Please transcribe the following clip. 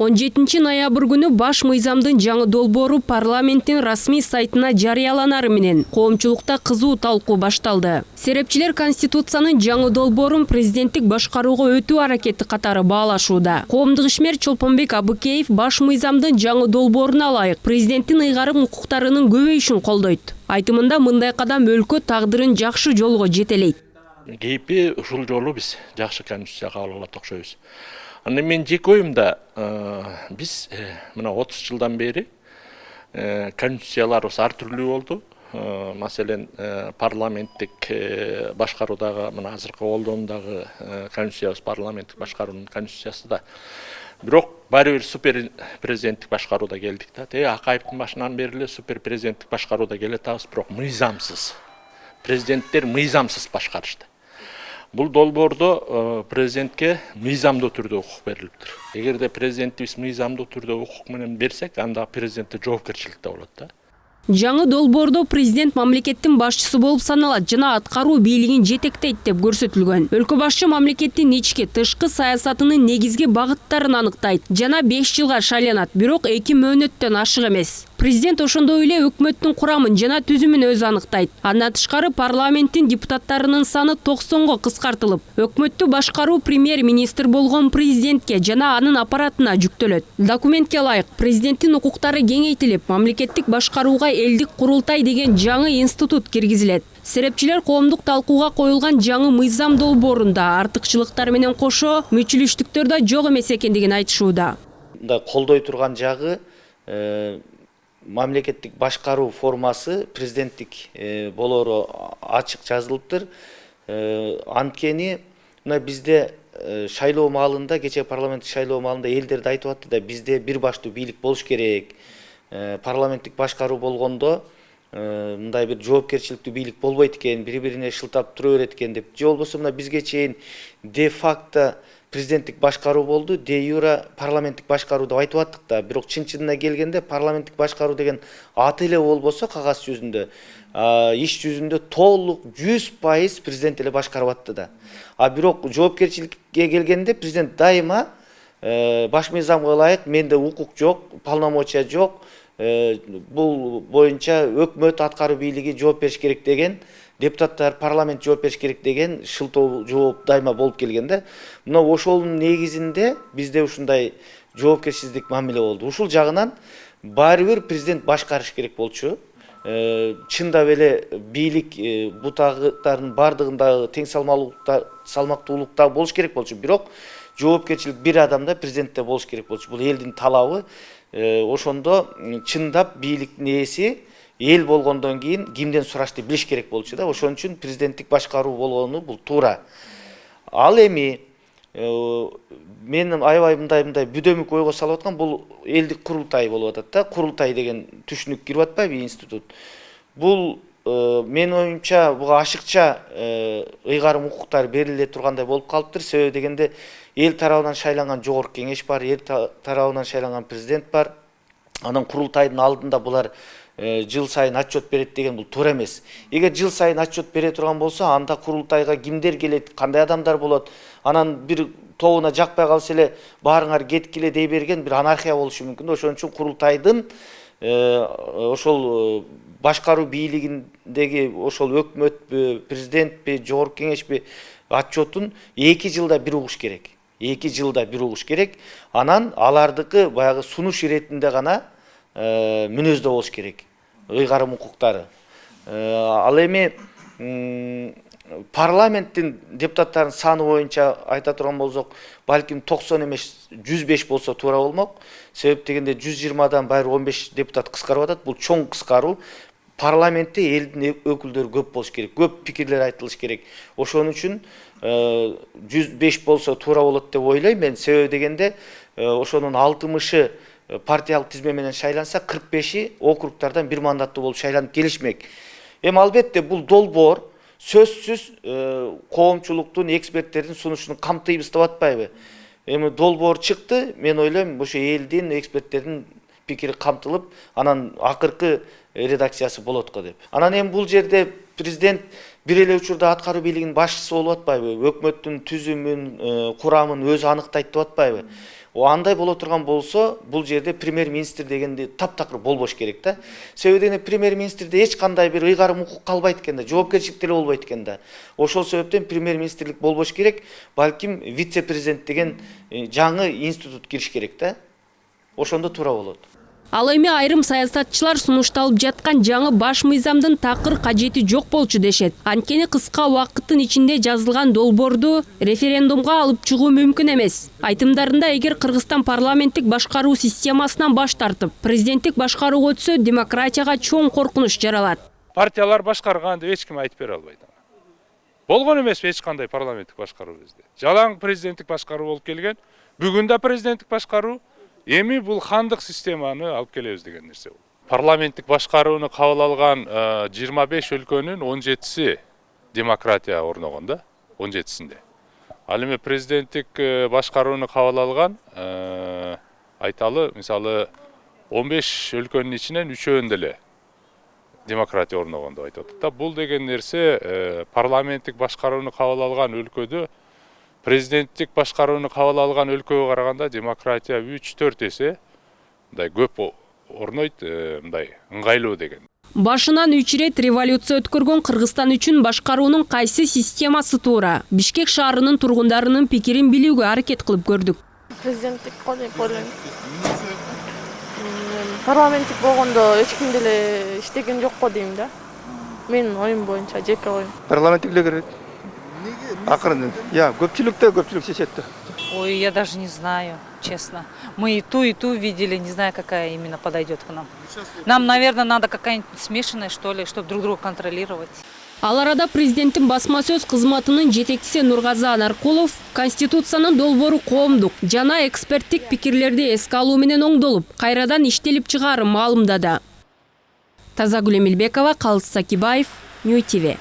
17 ноябрь күнү баш мыйзамдын жаңы долбоору парламенттин расмий сайтына жарыяланары менен коомчулукта кызуу талкуу башталды. Серепчилер Конституциянын жаңы долбоорун президенттик башкарууга өтүү аракети катары баалашууда. Коомдук ишмер Чолпонбек Абыкеев баш мыйзамдын жаңы долбооруна ылайык президенттин ыйгарым укуктарынын көбөйүшүн колдойт. Айтымында мындай кадам өлкө тагдырын жакшы жолго жетелейт. Кейпи ушул жолу биз жакшы конституция кабыл алат окшойбуз. Аны мен жеке оюмда биз мына 30 жылдан бери конституцияларыбыз ар түрлүү болду. Маселен парламенттик башкаруудагы мына азыркы колдонуудагы конституциябыз парламенттик башкаруунун конституциясы да. Бирок баары бир супер президенттик башкарууда келдик да. Акаевдин башынан бери эле супер президенттик башкарууда келе атабыз, бирок мыйзамсыз. Президенттер мыйзамсыз башкарышты. Бул долбоордо президентке мыйзамдуу түрдө укук берилиптир. Эгерде президентибиз мыйзамдуу түрдө укук менен берсек, анда президентте жоопкерчилик да болот да. Жаңы долбоордо президент мамлекеттин башчысы болуп саналат жана аткаруу бийлигин жетектейт деп көрсөтүлгөн. Өлкө башчы мамлекеттин ички, тышкы саясатынын негизги багыттарын аныктайт жана 5 жылга шайланат, бирок 2 мөөнөттөн ашык эмес. Президент ошондой эле өкмөттүн курамын жана түзүмүн өзү аныктайт. Андан тышкары парламенттин депутаттарынын саны 90го кыскартылып, өкмөттү башкаруу премьер-министр болгон президентке жана анын аппаратына жүктөлөт. Документке ылайык президенттин укуктары кеңейтилип, мамлекеттик башкарууга элдик курултай деген жаңы институт киргизилет. Серепчилер коомдук талкууга коюлган жаңы мыйзам долбоорунда артыкчылыктар менен кошо мүчүлүштүктөр да жок эмес экендигин айтышууда. Колдой турган жагы мамлекеттик башкаруу формасы президенттик болоору ачык жазылыптыр. Анткени мына бизде шайлоо маалында, кечээ парламенттик шайлоо маалында элдер да айтып атты да, бизде бир баштуу бийлик болуш керек. Парламенттик башкаруу болгондо мындай бир жоопкерчиликтүү бийлик болбойт экен, бири-бирине шылтап тура берет экен деп. Же болбосо мына бизге чейин де факто президенттик башкаруу болду, де юра парламенттик башкаруу деп айтып аттык да. Бирок чын-чынына келгенде парламенттик башкаруу деген аты эле болбосо кагаз жүзүндө, иш жүзүндө толук 100% президент эле башкарып атты да. Бирок жоопкерчиликке келгенде президент дайыма баш мыйзамга ылайык менде укук жок, полномочия жок, бул боюнча өкмөт аткаруу бийлиги жооп бериш керек деген, депутаттар парламент жооп бериш керек деген шылтоо жооп дайыма болуп келгенде, мына ошонун негизинде бизде ушундай жоопкерсиздик мамиле болду. Ушул жагынан баары бир президент башкарыш керек болчу. Чындап эле бийлик бутагыттардын бардыгында тең салмактуулукта болуш керек болчу. Бирок жоопкерчилик бир адамда, президентте болуш керек болчу. Бул элдин талабы. Ошондо чындап бийликтин ээси эл болгондон кийин кимден сурашты билиш керек болчу да. Ошон үчүн президенттик башкаруу болгону бул туура. Ал эми мен аябай мындай бүдөмүк ойго салып аткан бул элдик курултай болуп атат да. Курултай деген түшүнүк кирип атпайбы институт. Бул мен оюмча буга ашыкча ыйгарым укуктар бериле тургандай болуп калыптыр. Себеби дегенде эл тарабынан шайланган жогорку кеңеш бар, эл тарабынан шайланган президент бар. Анан курултайдын алдында булар жыл сайын отчет берет деген бул туура эмес. Эгер жыл сайын отчет бере турган болсо, анда курултайга кимдер келет, кандай адамдар болот, анан бир тобуна жакпай калса эле баарыңар кеткиле дей берген бир анархия болушу мүмкүн. Ошон үчүн курултайдын ошол башкаруу бийлигиндеги ошол өкмөтпү, президентпи, жогорку кеңешпи отчетун 2 жылда бир угуш керек. 2 жылда бир угуш керек. Анан алардыкы баягы сунуш иретинде гана мүнөздө болуш керек. Ыйгарым укуктары. Ал эми парламенттин депутаттарынын саны боюнча айта турган болсок, балким 90 эмес 105 болсо туура болмок. Себеп дегенде 120дан баары 15 депутат кыскарып атат. Бул чоң кыскаруу. Парламентте элдин өкүлдөрү көп болуш керек, көп пикирлер айтылыш керек. Ошон үчүн 105 болсо туура болот деп ойлойм мен. Себеби дегенде ошонун 60-ы партиялык тизме менен шайланса, 45-и округтардан бир мандаттуу болуп шайланып келишмек. Эми албетте бул долбоор сөзсүз коомчулуктун, эксперттердин сунушун камтыйбыз деп атпайбы? Эми долбоор чыкты, мен ойлойм ошо элдин, эксперттердин пикири камтылып, анан акыркы редакциясы болот го деп. Анан эми бул жерде президент бир эле учурда аткаруу бийлигинин башчысы болуп атпайбы? Өкмөттүн түзүмүн, курамын өзү аныктайт деп атпайбы? андай боло турган болсо, бул жерде премьер-министр дегенде таптакыр болбош керек да. Себеби премьер-министрде эч кандай бир ыйгарым укук калбайт экен да, жоопкерчилик деле болбойт экен да. Ошол себептен премьер-министрлик болбош керек, балким вице-президент деген жаңы институт кириш керек да. Ошондо туура болот. Ал эми айрым саясатчылар сунушталып жаткан жаңы баш мыйзамдын такыр кажети жок болчу дешет. Анткени кыска убакыттын ичинде жазылган долбоорду референдумга алып чыгуу мүмкүн эмес. Айтымдарында эгер Кыргызстан парламенттик башкаруу системасынан баш тартып, президенттик башкарууга өтсө, демократияга чоң коркунуч жаралат. Партиялар башкарган деп эч ким айтып бере албайт. Болгон эмес эч кандай парламенттик башкаруу бизде. Жалаң президенттик башкаруу болуп келген. Бүгүн да президенттик башкаруу. Эми бул хандык системаны алып келебиз деген нерсе. Парламенттик башкарууну кабыл алган 25 өлкөнүн 17си демократия орногон да, 17синде. Ал эми президенттик башкарууну кабыл алган айталы, мисалы 15 өлкөнүн ичинен 3-өндө эле демократия орногон деп айтып атат. Бул деген нерсе парламенттик башкарууну кабыл алган өлкөдө президенттик башкарууну кабыл алган өлкөгө караганда демократия 3-4 эсе мындай көп орнойт, мындай ыңгайлуу деген. Башынан 3 рет революция өткөргөн Кыргызстан үчүн башкаруунун кайсы системасы туура? Бишкек шаарынын тургундарынын пикирин билүүгө аракет кылып көрдүк. Президенттик деп ойлойм. Парламенттик болгондо эч ким деле иштеген жок го дейм да. Менин оюм боюнча, жеке оюм. Парламенттик эле керек. Акырын. Я, көпчүлүк шешет. Ой, я даже не знаю, честно. Мы и ту видели, не знаю, какая именно подойдет к нам. Нам, наверное, надо какая-нибудь смешанная, что ли, чтобы друг друга контролировать. Ал арада президенттин басма сөз кызматынын жетекчиси Нургазы Анаркулов Конституциянын долбоору коомдук жана эксперттик пикирлерди эске алуу менен оңдолуп, кайрадан иштелип чыгаарын маалымдады. Тазагүл Эмилбекова, Калыс Сакибаев, Нью ТВ.